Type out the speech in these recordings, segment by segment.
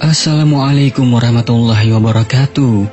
Assalamualaikum warahmatullahi wabarakatuh.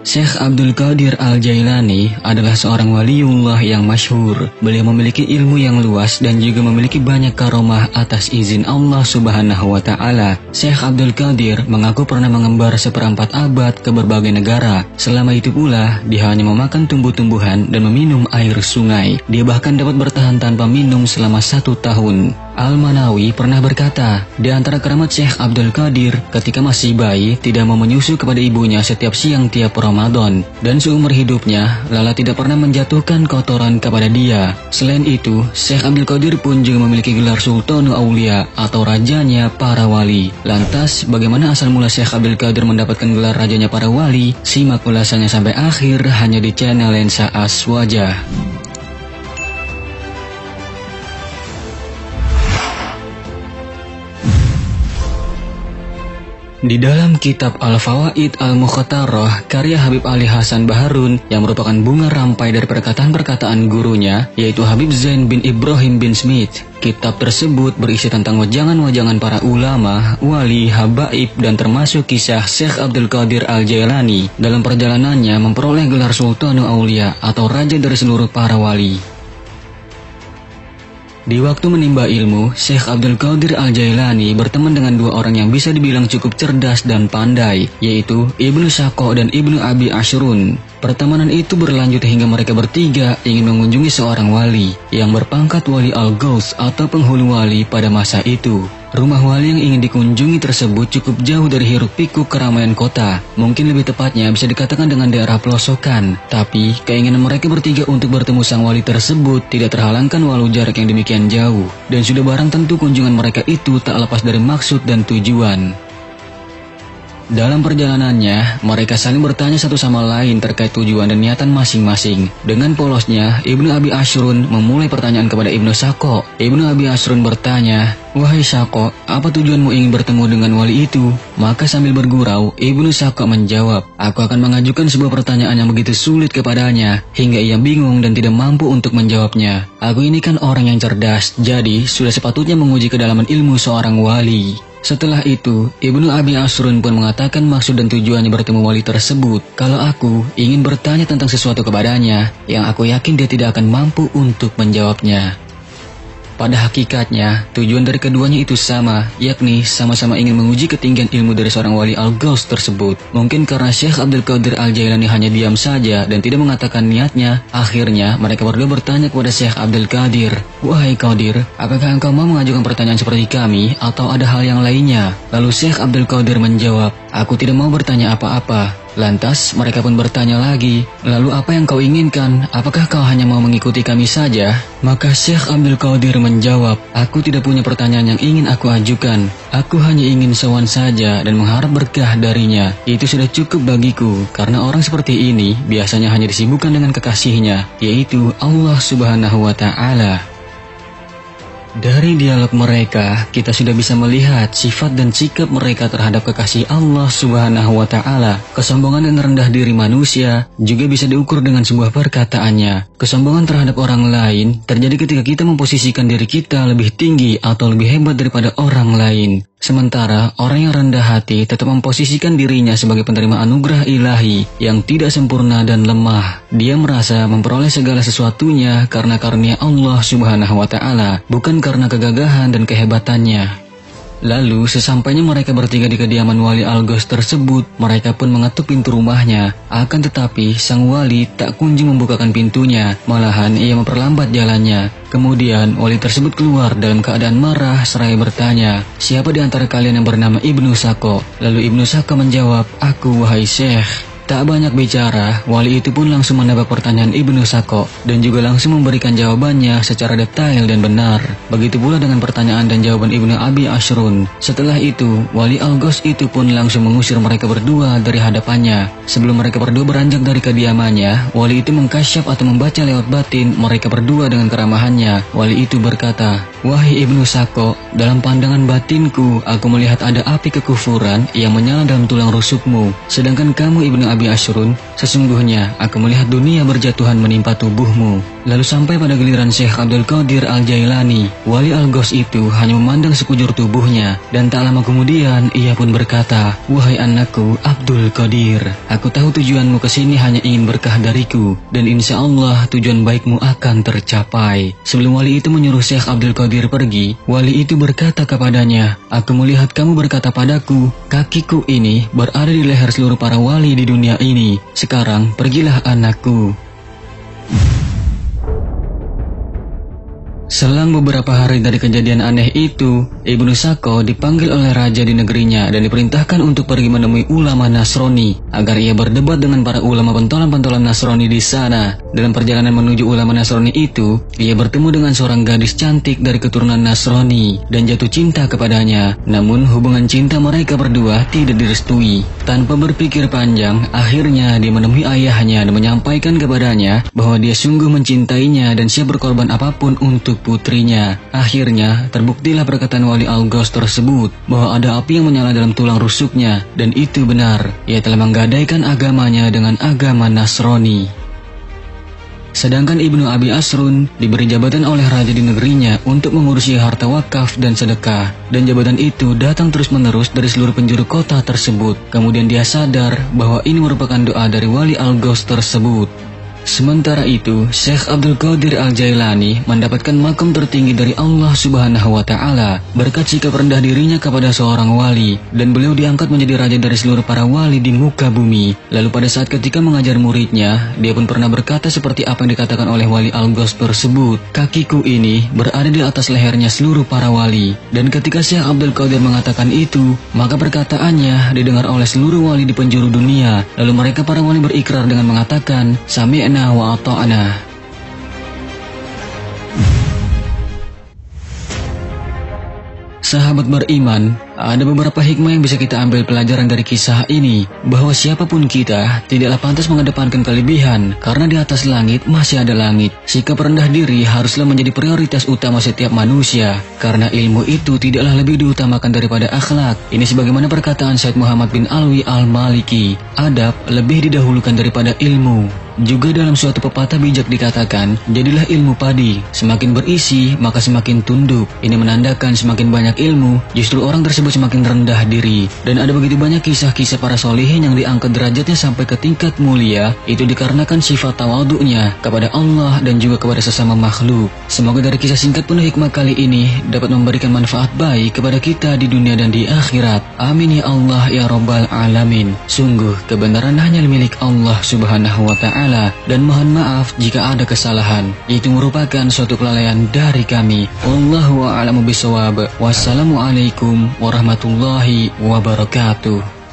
Syekh Abdul Qadir Al-Jailani adalah seorang waliullah yang masyhur. Beliau memiliki ilmu yang luas dan juga memiliki banyak karomah atas izin Allah Subhanahu wa Ta'ala. Syekh Abdul Qadir mengaku pernah mengembar seperempat abad ke berbagai negara. Selama itu pula, dia hanya memakan tumbuh-tumbuhan dan meminum air sungai. Dia bahkan dapat bertahan tanpa minum selama 1 tahun. Al-Manawi pernah berkata, di antara keramat Syekh Abdul Qadir ketika masih bayi tidak mau menyusu kepada ibunya setiap siang tiap Ramadan, dan seumur hidupnya Lala tidak pernah menjatuhkan kotoran kepada dia. Selain itu, Syekh Abdul Qadir pun juga memiliki gelar Sultanul Aulia atau rajanya para wali. Lantas, bagaimana asal mula Syekh Abdul Qadir mendapatkan gelar rajanya para wali? Simak ulasannya sampai akhir hanya di channel Lensa Aswaja. Di dalam kitab Al-Fawaid Al-Mukhtarah karya Habib Ali Hasan Baharun yang merupakan bunga rampai dari perkataan-perkataan gurunya, yaitu Habib Zain bin Ibrahim bin Smith. Kitab tersebut berisi tentang wajangan-wajangan para ulama, wali, habaib, dan termasuk kisah Syekh Abdul Qadir Al-Jailani dalam perjalanannya memperoleh gelar Sultanul Aulia atau raja dari seluruh para wali. Di waktu menimba ilmu, Syekh Abdul Qadir Al-Jailani berteman dengan 2 orang yang bisa dibilang cukup cerdas dan pandai, yaitu Ibnu Saqo dan Ibnu Abi Ashrun. Pertemanan itu berlanjut hingga mereka bertiga ingin mengunjungi seorang wali yang berpangkat wali Al-Ghaus atau penghulu wali pada masa itu. Rumah wali yang ingin dikunjungi tersebut cukup jauh dari hiruk-pikuk keramaian kota. Mungkin lebih tepatnya bisa dikatakan dengan daerah pelosokan. Tapi, keinginan mereka bertiga untuk bertemu sang wali tersebut tidak terhalangkan walau jarak yang demikian jauh. Dan sudah barang tentu kunjungan mereka itu tak lepas dari maksud dan tujuan. Dalam perjalanannya, mereka saling bertanya satu sama lain terkait tujuan dan niatan masing-masing. Dengan polosnya, Ibnu Abi Ashrun memulai pertanyaan kepada Ibnu Saqo. Ibnu Abi Ashrun bertanya, "Wahai Saqo, apa tujuanmu ingin bertemu dengan wali itu?" Maka sambil bergurau, Ibnu Saqo menjawab, "Aku akan mengajukan sebuah pertanyaan yang begitu sulit kepadanya, hingga ia bingung dan tidak mampu untuk menjawabnya. Aku ini kan orang yang cerdas, jadi sudah sepatutnya menguji kedalaman ilmu seorang wali." Setelah itu, Ibnu Abi Ashrun pun mengatakan maksud dan tujuannya bertemu wali tersebut. Kalau aku ingin bertanya tentang sesuatu kepadanya, yang aku yakin dia tidak akan mampu untuk menjawabnya. Pada hakikatnya, tujuan dari keduanya itu sama, yakni sama-sama ingin menguji ketinggian ilmu dari seorang wali Al-Ghaus tersebut. Mungkin karena Syekh Abdul Qadir Al-Jailani hanya diam saja dan tidak mengatakan niatnya, akhirnya mereka berdua bertanya kepada Syekh Abdul Qadir, "Wahai Qadir, apakah engkau mau mengajukan pertanyaan seperti kami atau ada hal yang lainnya?" Lalu Syekh Abdul Qadir menjawab, "Aku tidak mau bertanya apa-apa." Lantas mereka pun bertanya lagi, "Lalu apa yang kau inginkan? Apakah kau hanya mau mengikuti kami saja?" Maka Syekh Abdul Qadir menjawab, "Aku tidak punya pertanyaan yang ingin aku ajukan. Aku hanya ingin sowan saja dan mengharap berkah darinya. Itu sudah cukup bagiku, karena orang seperti ini biasanya hanya disibukkan dengan kekasihnya, yaitu Allah Subhanahu wa Ta'ala." Dari dialog mereka, kita sudah bisa melihat sifat dan sikap mereka terhadap kekasih Allah Subhanahu wa Ta'ala. Kesombongan dan rendah diri manusia juga bisa diukur dengan sebuah perkataannya. Kesombongan terhadap orang lain terjadi ketika kita memposisikan diri kita lebih tinggi atau lebih hebat daripada orang lain. Sementara orang yang rendah hati tetap memposisikan dirinya sebagai penerima anugerah ilahi yang tidak sempurna dan lemah. Dia merasa memperoleh segala sesuatunya karena karunia Allah Subhanahu wa Ta'ala, bukan karena kegagahan dan kehebatannya. Lalu, sesampainya mereka bertiga di kediaman wali Al-Ghaus tersebut, mereka pun mengetuk pintu rumahnya. Akan tetapi, sang wali tak kunjung membukakan pintunya, malahan ia memperlambat jalannya. Kemudian, wali tersebut keluar dalam keadaan marah seraya bertanya, "Siapa di antara kalian yang bernama Ibnu Saqo?" Lalu Ibnu Saqo menjawab, "Aku, wahai Syekh." Tak banyak bicara, wali itu pun langsung menebak pertanyaan Ibnu Saqo dan juga langsung memberikan jawabannya secara detail dan benar. Begitu pula dengan pertanyaan dan jawaban Ibnu Abi Ashrun. Setelah itu, wali Al-Ghaus itu pun langsung mengusir mereka berdua dari hadapannya. Sebelum mereka berdua beranjak dari kediamannya, wali itu mengkasyaf atau membaca lewat batin mereka berdua dengan keramahannya. Wali itu berkata, "Wahai Ibnu Saqo, dalam pandangan batinku, aku melihat ada api kekufuran yang menyala dalam tulang rusukmu. Sedangkan kamu Ibnu Abi Ashrun, sesungguhnya aku melihat dunia berjatuhan menimpa tubuhmu." Lalu sampai pada giliran Syekh Abdul Qadir Al-Jailani. Wali Al-Ghaus itu hanya memandang sekujur tubuhnya, dan tak lama kemudian ia pun berkata, "Wahai anakku Abdul Qadir, aku tahu tujuanmu kesini hanya ingin berkah dariku, dan insya Allah tujuan baikmu akan tercapai." Sebelum wali itu menyuruh Syekh Abdul Qadir pergi, wali itu berkata kepadanya, "Aku melihat kamu berkata padaku, kakiku ini berada di leher seluruh para wali di dunia ini. Sekarang pergilah anakku." Selang beberapa hari dari kejadian aneh itu, Ibnu Sako dipanggil oleh raja di negerinya dan diperintahkan untuk pergi menemui ulama Nasrani agar ia berdebat dengan para ulama pentolan-pentolan Nasrani di sana. Dalam perjalanan menuju ulama Nasrani itu, ia bertemu dengan seorang gadis cantik dari keturunan Nasrani dan jatuh cinta kepadanya. Namun hubungan cinta mereka berdua tidak direstui. Tanpa berpikir panjang, akhirnya dia menemui ayahnya dan menyampaikan kepadanya bahwa dia sungguh mencintainya dan siap berkorban apapun untuk putrinya. Akhirnya, terbuktilah perkataan wali Al-Ghaus tersebut bahwa ada api yang menyala dalam tulang rusuknya, dan itu benar. Ia telah menggadaikan agamanya dengan agama Nasrani. Sedangkan Ibnu Abi Asrun diberi jabatan oleh raja di negerinya untuk mengurusi harta wakaf dan sedekah, dan jabatan itu datang terus-menerus dari seluruh penjuru kota tersebut. Kemudian dia sadar bahwa ini merupakan doa dari wali Al-Ghaus tersebut. Sementara itu, Syekh Abdul Qadir Al-Jailani mendapatkan makam tertinggi dari Allah Subhanahu wa Ta'ala berkat sikap rendah dirinya kepada seorang wali, dan beliau diangkat menjadi raja dari seluruh para wali di muka bumi. Lalu pada saat ketika mengajar muridnya, dia pun pernah berkata seperti apa yang dikatakan oleh wali Al-Ghaus tersebut, "Kakiku ini berada di atas lehernya seluruh para wali." Dan ketika Syekh Abdul Qadir mengatakan itu, maka perkataannya didengar oleh seluruh wali di penjuru dunia. Lalu mereka para wali berikrar dengan mengatakan, "Sami'na wa ata'na." Sahabat beriman, ada beberapa hikmah yang bisa kita ambil pelajaran dari kisah ini, bahwa siapapun kita tidaklah pantas mengedepankan kelebihan, karena di atas langit masih ada langit. Sikap rendah diri haruslah menjadi prioritas utama setiap manusia, karena ilmu itu tidaklah lebih diutamakan daripada akhlak. Ini sebagaimana perkataan Said Muhammad bin Alwi Al-Maliki, adab lebih didahulukan daripada ilmu. Juga dalam suatu pepatah bijak dikatakan, jadilah ilmu padi, semakin berisi maka semakin tunduk. Ini menandakan semakin banyak ilmu, justru orang tersebut semakin rendah diri. Dan ada begitu banyak kisah-kisah para solihin yang diangkat derajatnya sampai ke tingkat mulia, itu dikarenakan sifat tawaduknya kepada Allah dan juga kepada sesama makhluk. Semoga dari kisah singkat penuh hikmah kali ini dapat memberikan manfaat baik kepada kita di dunia dan di akhirat. Amin ya Allah ya Rabbal Alamin. Sungguh kebenaran hanya milik Allah Subhanahu wa Ta'ala, dan mohon maaf jika ada kesalahan. Itu merupakan suatu kelalaian dari kami. Wallahu a'lamu bishawab. Wassalamualaikum warahmatullahi wabarakatuh.